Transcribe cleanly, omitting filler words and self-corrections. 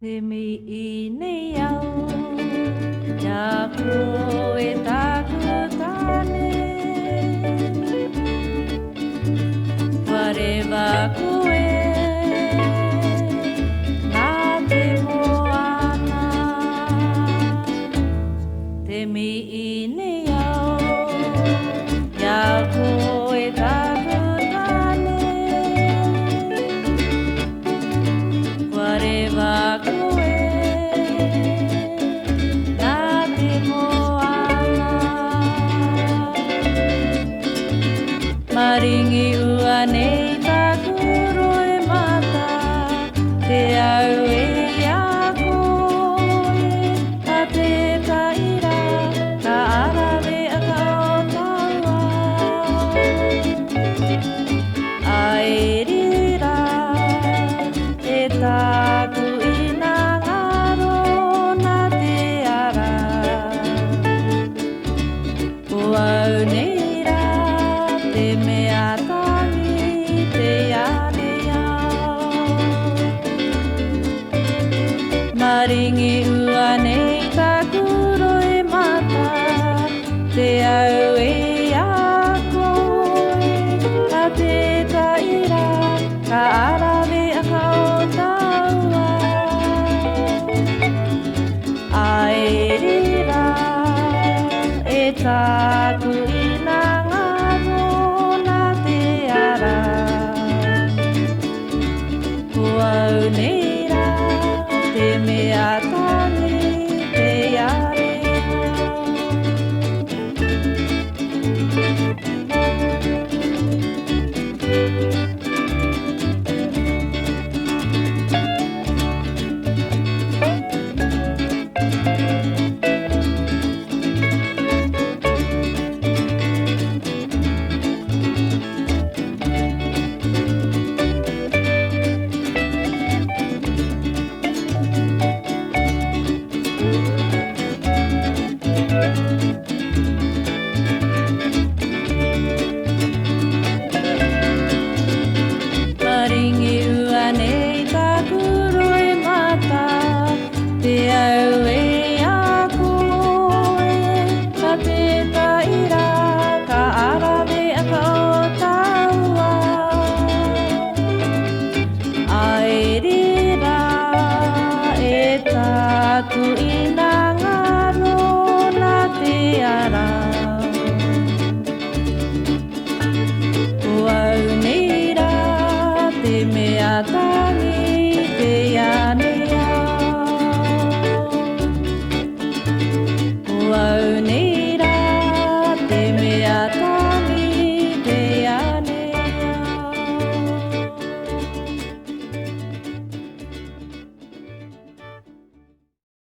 Te mi I nei au, ia koe taku tane. Wharewa koe, nā te moana. Te mi I nei au, ia koe taku tane. Wharewa koe, nā te moana. Maringi ua nei taku roe mata, te au e a koe, a te kaira, ka arawe a ka o taua. Ai rira, te taku ina ngaro na te ara. O au nei rā, te mea tangi, te ane au. Maringi